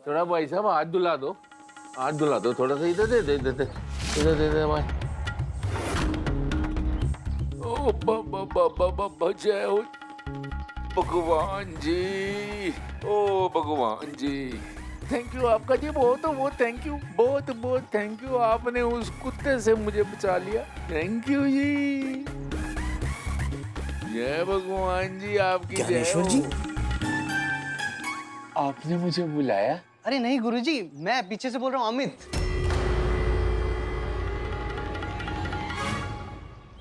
थोड़ा भाई साहब हाथ धुला दो, हाथ धुला दो थोड़ा सा। इधर दे दे दे दे, इधर दे दे भाई। ओ बाबा जय हो भगवान जी, ओ भगवान जी, थैंक यू आपका जी, बहुत थैंक यू, बहुत थैंक यू। आपने उस कुत्ते से मुझे बचा लिया, थैंक यू जी। जय भगवान जी, आपकी जय ज्ञानेश्वर हो। जी, आपने मुझे बुलाया? अरे नहीं गुरुजी, मैं पीछे से बोल रहा हूँ, अमित।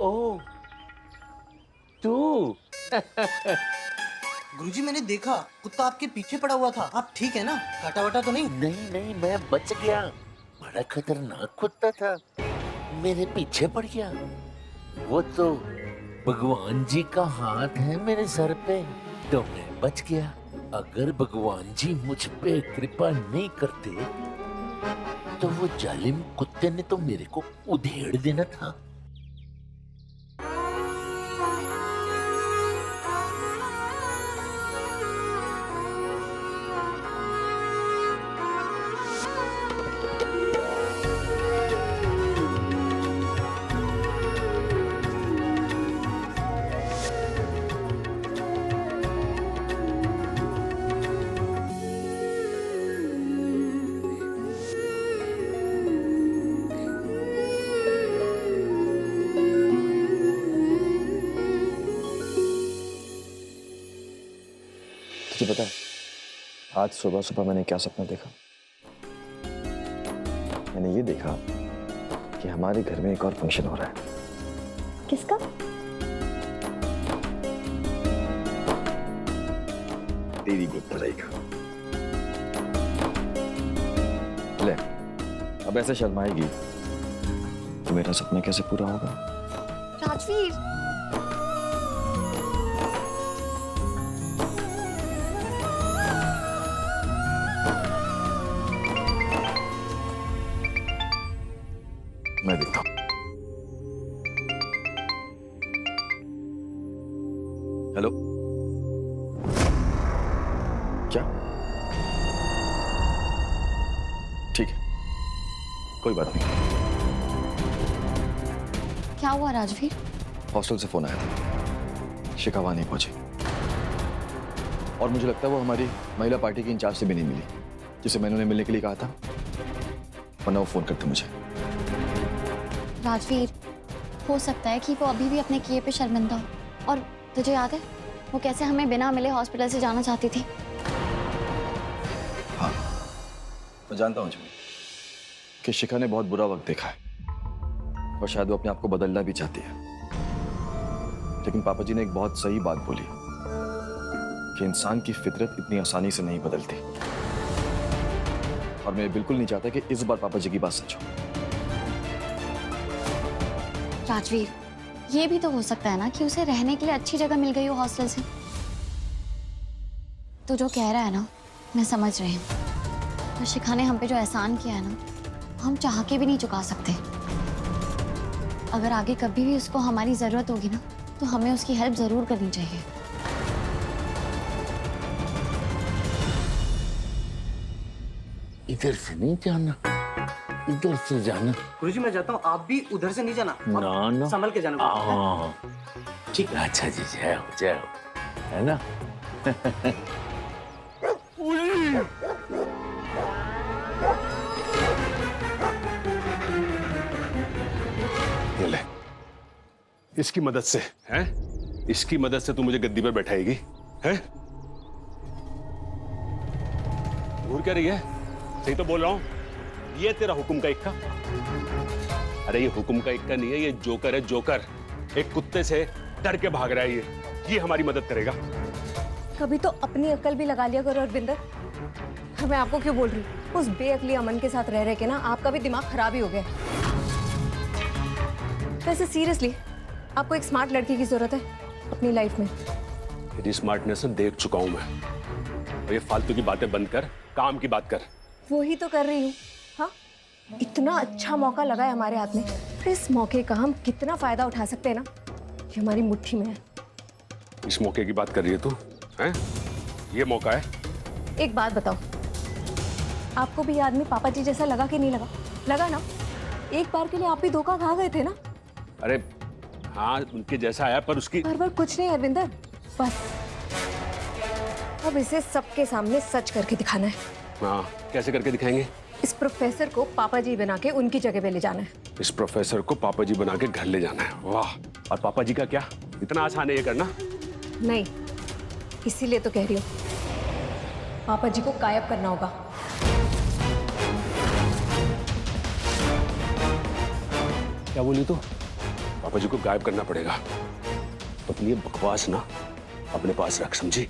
ओह तू। गुरुजी मैंने देखा कुत्ता आपके पीछे पड़ा हुआ था, आप ठीक है ना? काटा वाटा तो नहीं? नहीं नहीं, मैं बच गया। बड़ा खतरनाक कुत्ता था, मेरे पीछे पड़ गया। वो तो भगवान जी का हाथ है मेरे सर पे, तो मैं बच गया। अगर भगवान जी मुझ पे कृपा नहीं करते तो वो जालिम कुत्ते ने तो मेरे को उधेड़ देना था। तुझे पता है आज सुबह सुबह मैंने क्या सपना देखा? मैंने ये देखा कि हमारे घर में एक और फंक्शन हो रहा है। किसका? तेरी गुत्तराई का। ले, अब ऐसे शर्माएगी तो मेरा सपना कैसे पूरा होगा? राजवीर, मैं देखता हूं। हेलो, क्या? ठीक है, कोई बात नहीं। क्या हुआ राजवीर? हॉस्टल से फोन आया था, शिखा वहां नहीं पहुंची और मुझे लगता है वो हमारी महिला पार्टी की इंचार्ज से भी नहीं मिली, जिसे मैंने उन्हें मिलने के लिए कहा था, वरना वो फोन करते मुझे। राजवीर, हो सकता है कि वो अभी भी अपने किए पे शर्मिंदा हो। और तुझे याद है वो कैसे हमें बिना मिले हॉस्पिटल से जाना चाहती थी? हाँ, मैं जानता हूँ जी कि शिखा ने बहुत बुरा वक्त देखा है और शायद वो अपने आप को बदलना भी चाहती है, लेकिन पापा जी ने एक बहुत सही बात बोली कि इंसान की फितरत इतनी आसानी से नहीं बदलती। और मैं बिल्कुल नहीं चाहता कि इस बार पापा जी की बात सच हो। राजवीर, ये भी तो हो सकता है ना कि उसे रहने के लिए अच्छी जगह मिल गई हो हॉस्टल से। तू जो कह रहा है ना, मैं समझ रही हूँ। तो शिखा ने हम पे जो एहसान किया है ना, हम चाह के भी नहीं चुका सकते। अगर आगे कभी भी उसको हमारी जरूरत होगी ना, तो हमें उसकी हेल्प जरूर करनी चाहिए। इधर से नहीं जाना, इधर से जाना। गुरुजी मैं जाता हूँ, आप भी उधर से नहीं जाना। ना ना, संभल के जाना। हाँ ठीक है। अच्छा जी, जय हो, है ना? ये ले, इसकी मदद से हैं? इसकी मदद से तू मुझे गद्दी पर बैठाएगी हैं? घूर क्या रही है? सही तो बोल रहा हूं, ये तेरा हुक्म का इक्का? अरे ये हुक्म का इक्का नहीं है, ये जोकर है, जोकर। एक कुत्ते से डर के भाग रहा है ये हमारी मदद करेगा। कभी तो अपनी अक्ल भी लगा लिया करो अरविंदर। मैं आपको क्यों बोल रही हूँ, उस बेअक्ली अमन के साथ रह के ना आपका भी दिमाग खराब ही हो गया। वैसे सीरियसली आपको एक स्मार्ट लड़की की जरूरत है अपनी लाइफ में। तेरी स्मार्टनेस देख चुका हूं मैं। और ये फालतू की बातें बंद कर, काम की बात कर। वही तो कर रही हूँ। हाँ, इतना अच्छा मौका लगा है हमारे हाथ में, तो इस मौके का हम कितना फायदा उठा सकते हैं ना, ये हमारी मुट्ठी में है। इस मौके की बात कर रही है तू हैं? ये मौका है। एक बात बताओ, आपको भी ये आदमी पापा जी जैसा लगा कि नहीं लगा? लगा ना? एक बार के लिए आप भी धोखा खा गए थे ना? अरे हाँ, उनके जैसा आया, पर उसकी बार कुछ नहीं अरविंदर, बस अब इसे सबके सामने सच करके दिखाना है। हाँ, कैसे करके दिखाएंगे? इस प्रोफेसर को पापा जी बना के उनकी जगह पे ले जाना है। इस प्रोफेसर को पापा जी बना के घर ले जाना है। वाह! और पापा जी का क्या? इतना आसान है ये करना? नहीं, इसीलिए तो कह रही हूँ, पापा जी को गायब करना होगा। क्या बोली तो? पापा जी को गायब करना पड़ेगा। अपनी ये बकवास ना अपने पास रख, समझी?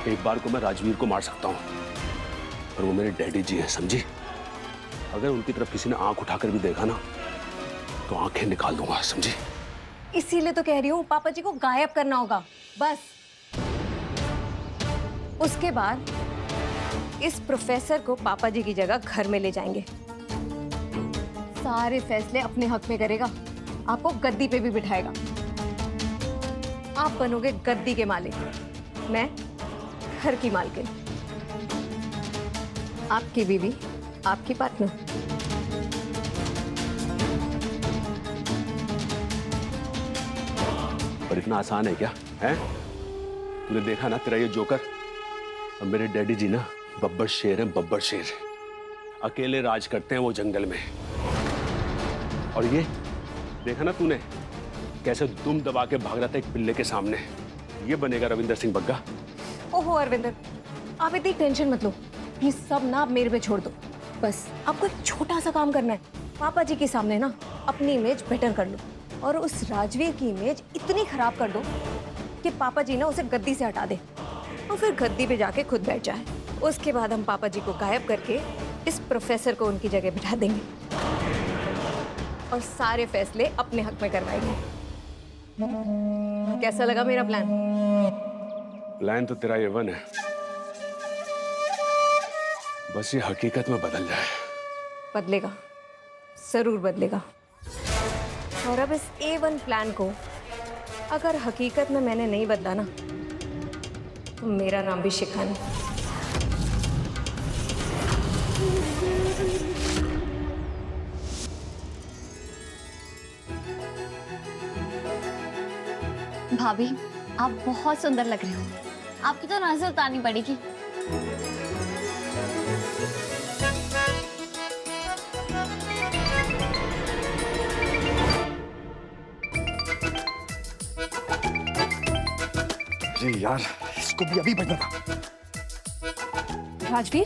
एक बार को मैं राजवीर को मार सकता हूँ, पर वो मेरे डैडी जी हैं, समझी? अगर उनकी तरफ किसी ने आंख उठाकर भी देखा ना, तो आंखें निकाल दूंगा, समझी? इसीलिए तो कह रही हूँ, पापा जी को गायब करना होगा, बस। उसके बाद इस प्रोफेसर को पापा जी की जगह घर में ले जाएंगे। सारे फैसले अपने हक में करेगा, आपको गद्दी पे भी बिठाएगा। आप बनोगे गद्दी के मालिक, मैं घर की मालकिन, आपकी बीवी, आपकी पार्टनर। पर इतना आसान है क्या? है? तूने देखा ना तेरा ये जोकर? और मेरे डैडी जी ना बब्बर शेर हैं, बब्बर शेर। अकेले राज करते हैं वो जंगल में। और ये देखा ना तूने कैसे दुम दबा के भाग रहा था एक पिल्ले के सामने? ये बनेगा रविंदर सिंह बग्गा। ओहो अरविंदर, आप इतनी टेंशन मत लो, ये सब ना आप मेरे पे छोड़ दो। बस आपको एक छोटा सा काम करना है, पापा जी के सामने ना अपनी इमेज बेटर कर लो और उस राजवीर की इमेज इतनी खराब कर दो कि पापा जी ना उसे गद्दी से हटा दे और फिर गद्दी पे जाके खुद बैठ जाए। उसके बाद हम पापा जी को गायब करके इस प्रोफेसर को उनकी जगह बिठा देंगे और सारे फैसले अपने हक में करवाएंगे। कैसा लगा मेरा प्लान? प्लान तो तेरा A1 है, बस ये हकीकत में बदल जाए। बदलेगा, जरूर बदलेगा। और अब इस A1 प्लान को अगर हकीकत में मैंने नहीं बदला ना, तो मेरा नाम भी शिखा नहीं। भाभी, आप बहुत सुंदर लग रहे हो। आपकी तो नजर उतारनी पड़ेगी। अरे यार, इसको भी अभी बजना था। राजवीर,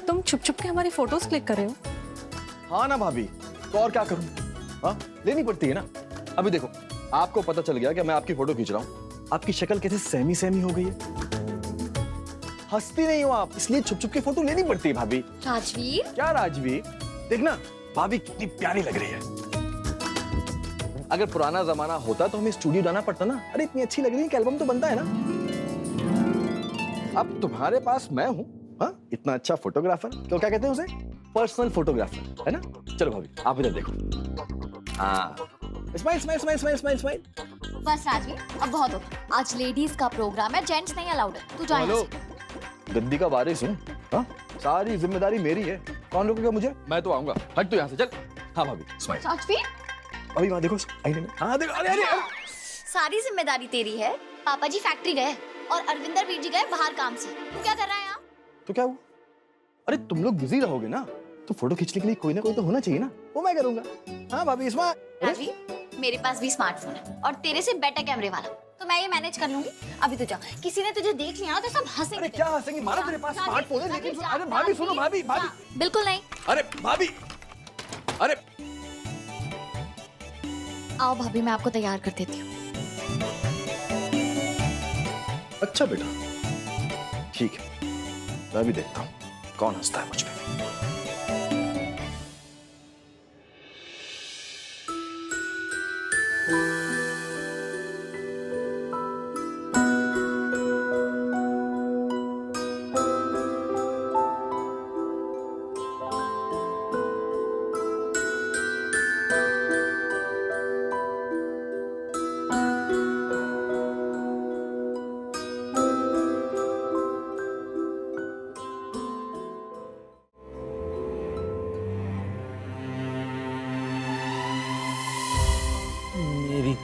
तुम छुप छुप के हमारी फोटोज क्लिक कर रहे हो? हाँ ना भाभी, तो और क्या करूं? हाँ, लेनी पड़ती है ना। अभी देखो, आपको पता चल गया कि मैं आपकी फोटो खींच रहा हूँ। आपकी शक्ल कैसे सहमी सहमी हो गई है। हंसती नहीं हो आप, इसलिए छुप छुप के फोटो लेनी पड़ती है भाभी। राजवीर, क्या राजवीर? देखना भाभी कितनी प्यारी लग रही है। अगर पुराना जमाना होता तो हमें स्टूडियो जाना पड़ता ना। अरे इतनी अच्छी लग रही है कि एल्बम तो बनता है ना। अब तुम्हारे पास मैं हूँ, हाँ, इतना अच्छा फोटोग्राफर। तो क्या कहते हैं उसे? पर्सनल फोटोग्राफर, है ना? चलो भाभी, आप इधर देखो। हाँ, smile smile smile smile smile smile. बस राजवीर, अब बहुत हो गया। आज लेडीज का प्रोग्राम है, जेंट्स नहीं अलाउड है। तू जा यहाँ हेलो, से। गद्दी का वारिस हूँ, हाँ? सारी जिम्मेदारी मेरी है। कौन रोकेगा मुझे? मैं तो आऊंगा। हट तो यहाँ से, चल। हाँ भाभी, स्माइल। राजवीर, अभी वहाँ देखो आईने में। हाँ देखो, अरे अरे अरे। सारी जिम्मेदारी तेरी है। पापा जी फैक्ट्री गए और अरविंदर वीर जी गए बाहर काम से। तू क्या कर रहा है यहाँ? तो क्या हुआ? अरे तुम लोग बिजी रहोगे ना, तो फोटो खींचने के लिए कोई ना कोई तो होना चाहिए ना। वो मैं करूंगा। हाँ भाभी, इसमें राजवीर, मेरे पास भी स्मार्टफोन है और तेरे से बेटर कैमरे वाला, तो मैं ये मैनेज कर लूंगी। अभी तो जा, किसी ने तुझे देख लिया ना तो सब हंसेंगे। अरे क्या हंसेंगे? मारा तेरे पास स्मार्टफोन है, लेकिन अरे भाभी सुनो, भाभी भाभी। बिल्कुल नहीं। अरे भाभी, अरे आओ भाभी, मैं आपको तैयार कर देती हूँ। अच्छा बेटा, ठीक है, मैं भी देखता हूँ कौन हंसता है मुझ पे।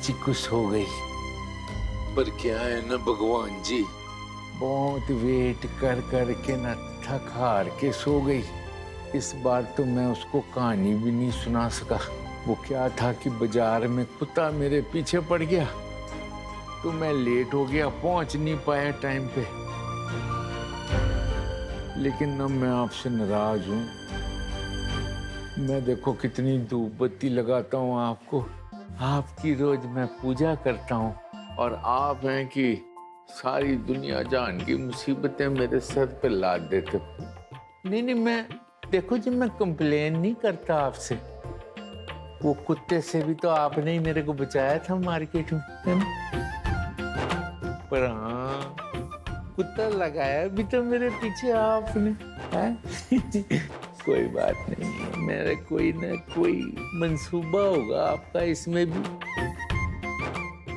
चिक्कू सो गई। पर क्या है ना भगवान जी, बहुत वेट कर कर के ना थक हार के सो गई। इस बार तो मैं उसको कहानी भी नहीं सुना सका। वो क्या था कि बाजार में कुत्ता मेरे पीछे पड़ गया, तो मैं लेट हो गया, पहुंच नहीं पाया टाइम पे। लेकिन ना मैं आपसे नाराज हूं। मैं देखो कितनी धूप बत्ती लगाता हूं आपको, आपकी रोज मैं पूजा करता हूं, और आप हैं कि सारी दुनिया जान की मुसीबतें मेरे सर पे लाद देते हो। नहीं, मैं देखो जी, मैं कंप्लेन नहीं करता आपसे। वो कुत्ते से भी तो आपने ही मेरे को बचाया था मार्केट में, है ना? पर हाँ, कुत्ता लगाया भी तो मेरे पीछे आपने, है? कोई बात नहीं है, मेरे कोई ना कोई मंसूबा होगा आपका इसमें भी।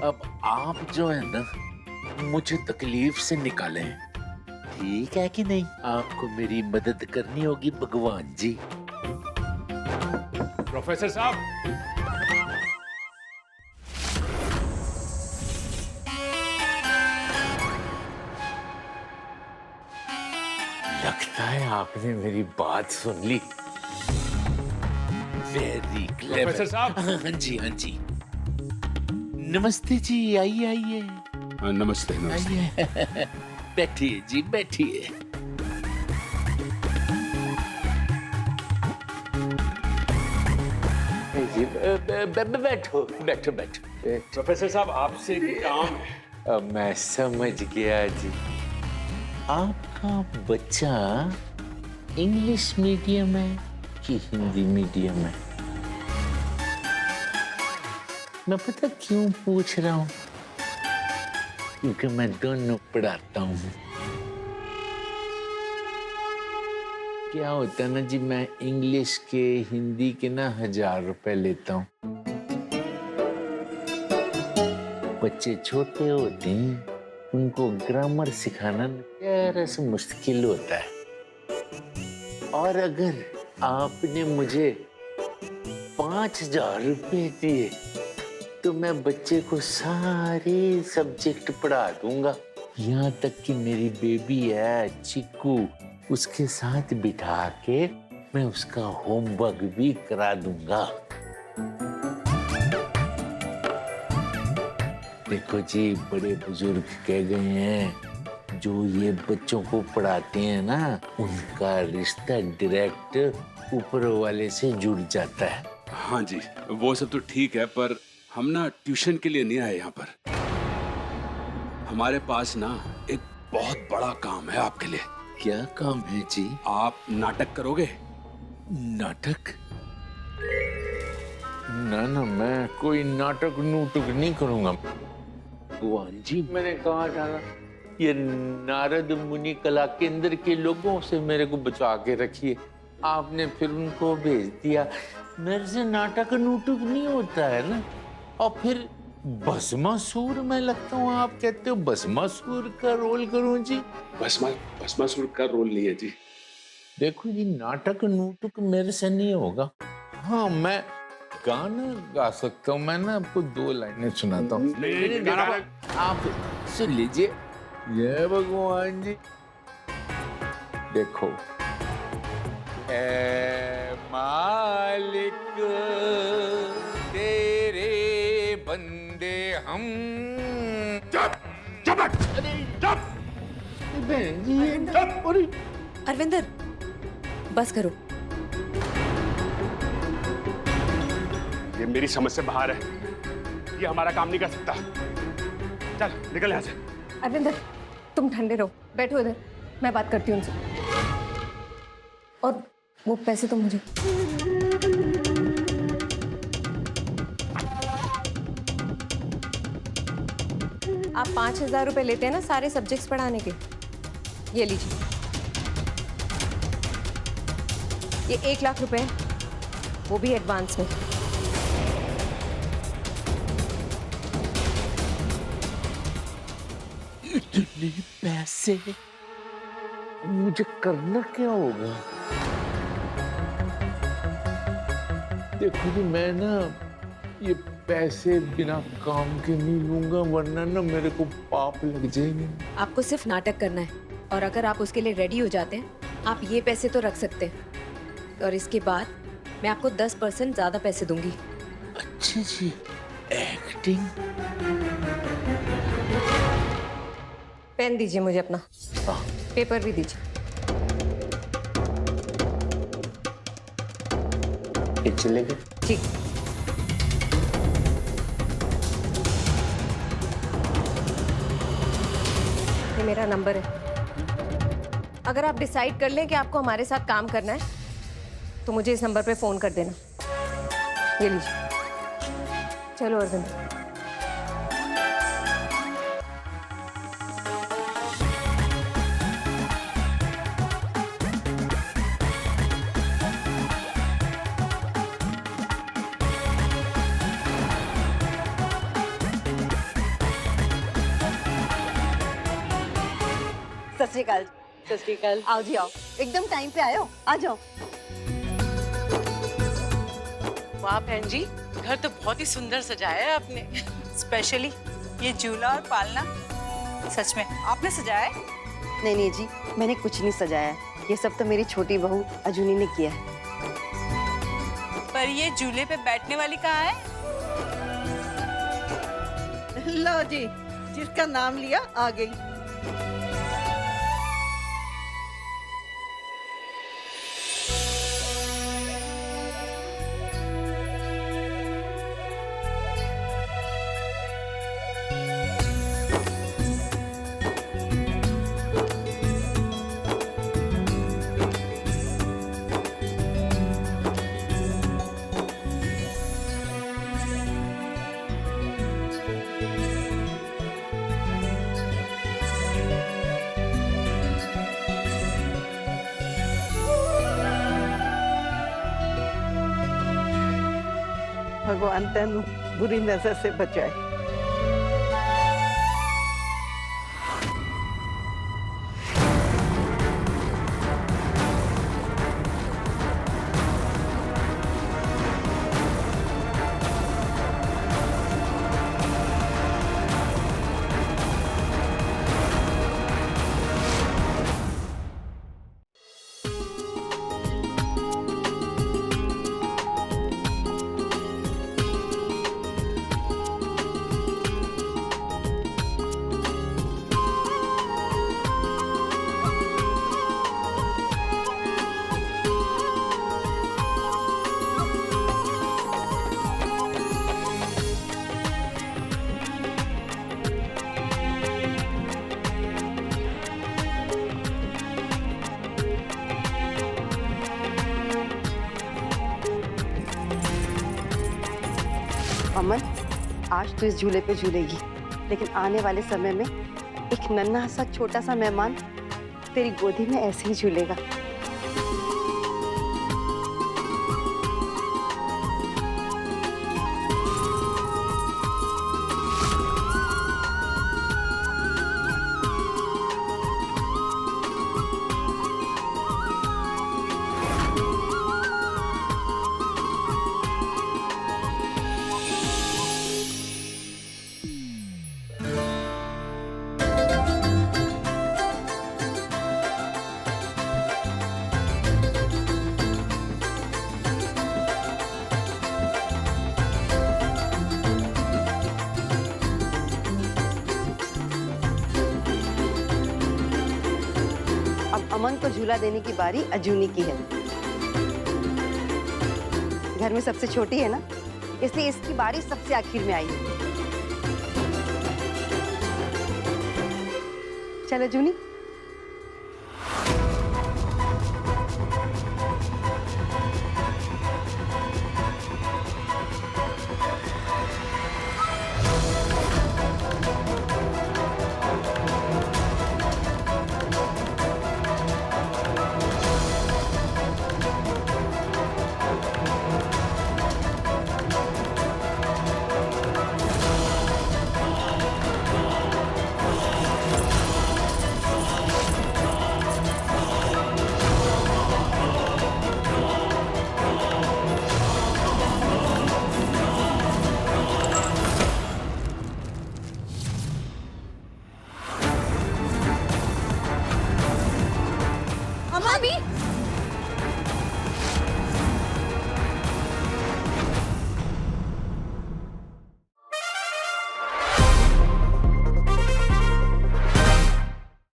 अब आप जो है ना, मुझे तकलीफ से निकालें, ठीक है कि नहीं? आपको मेरी मदद करनी होगी भगवान जी। प्रोफेसर साहब, लगता है आपने मेरी बात सुन ली। Very clever. प्रोफेसर साहब। हाँ जी, हाँ जी। नमस्ते जी, आइए आइए नमस्ते नमस्ते। आइए। बैठिए जी, बैठिए। जी, बैठो बैठो बैठो। प्रोफेसर साहब, आपसे एक काम है। अब मैं समझ गया जी। आपका बच्चा इंग्लिश मीडियम है कि हिंदी मीडियम है? मैं पता क्यों पूछ रहा हूँ? क्योंकि मैं दोनों पढ़ाता हूँ। क्या होता है ना जी, मैं इंग्लिश के हिंदी के ना 1000 रुपए लेता हूँ। बच्चे छोटे होते हैं, उनको ग्रामर सिखाना जरा सा मुश्किल होता है। और अगर आपने मुझे 5000 रुपए दिए तो मैं बच्चे को सारे सब्जेक्ट पढ़ा दूंगा। यहाँ तक कि मेरी बेबी है चिक्कू, उसके साथ बिठा के मैं उसका होमवर्क भी करा दूंगा। देखो जी, बड़े बुजुर्ग कह गए हैं, जो ये बच्चों को पढ़ाते हैं ना, उनका रिश्ता डायरेक्ट ऊपर वाले से जुड़ जाता है। हाँ जी, वो सब तो ठीक है, पर हम ना ट्यूशन के लिए नहीं आए यहाँ पर। हमारे पास ना एक बहुत बड़ा काम है आपके लिए। क्या काम है जी? आप नाटक करोगे? नाटक? ना, मैं कोई नाटक नूटक नहीं करूंगा। भगवान जी, मैंने कहा था ना, ये नारद मुनि कला केंद्र के लोगों से मेरे को बचा के रखिए। आपने फिर उनको भेज दिया। मेरे से नाटक नूटक नहीं होता है ना। और फिर भस्मासुर मैं लगता हूँ, आप कहते हो भस्मासुर का रोल करूं जी? भस्मासुर का रोल नहीं है जी। देखो जी, नाटक नूटक मेरे से नहीं होगा। हाँ, मैं गाना गा सकता हूँ। मैं ना आपको 2 लाइनें सुनाता हूँ। नहीं, गाना आप सुन लीजिए। ये भगवान जी, देखो। ऐ मालिक तेरे बंदे हम। चुप! बहन जी, अरे अरविंदर, बस करो। ये मेरी समझ से बाहर है। ये हमारा काम नहीं कर सकता। चल निकल यहाँ से। अरविंदर, तुम ठंडे रहो, बैठो इधर, मैं बात करती हूँ उनसे। और वो पैसे तो मुझे। आप 5000 रुपए लेते हैं ना सारे सब्जेक्ट्स पढ़ाने के, ये लीजिए। ये 1 लाख रुपए है, वो भी एडवांस में। इतने पैसे मुझे करना क्या होगा? देखो जी, मैं ना ये पैसे बिना काम के नहीं लूंगा, वरना ना मेरे को पाप लग जाएंगे। आपको सिर्फ नाटक करना है, और अगर आप उसके लिए रेडी हो जाते हैं, आप ये पैसे तो रख सकते हैं, और इसके बाद मैं आपको 10% ज्यादा पैसे दूंगी। अच्छा जी, एक्टिंग। पेन दीजिए मुझे अपना, पेपर भी दीजिए। ये चलेगा? ठीक। ये मेरा नंबर है। अगर आप डिसाइड कर लें कि आपको हमारे साथ काम करना है, तो मुझे इस नंबर पे फोन कर देना। ये लीजिए। चलो अरविंद। सत श्री अकाल। सत श्री अकाल। आओ जी आओ, एकदम टाइम पे आए हो, आ जाओ। वाह बहन जी, घर तो बहुत ही सुंदर सजाया है आपने। स्पेशली ये झूला और पालना, सच में आपने सजाया है? नहीं नहीं जी, मैंने कुछ नहीं सजाया है, ये सब तो मेरी छोटी बहू अजूनी ने किया है। पर ये झूले पे बैठने वाली कहाँ है? लो जी, जिसका नाम लिया आ गई। भगवान तेनू बुरी नजर से बचाए। अमन, आज तो इस झूले पे झूलेगी, लेकिन आने वाले समय में एक नन्हा सा छोटा सा मेहमान तेरी गोदी में ऐसे ही झूलेगा। अमन को झूला देने की बारी अजूनी की है। घर में सबसे छोटी है ना, इसलिए इसकी बारी सबसे आखिर में आई है। चलो जूनी। भाभी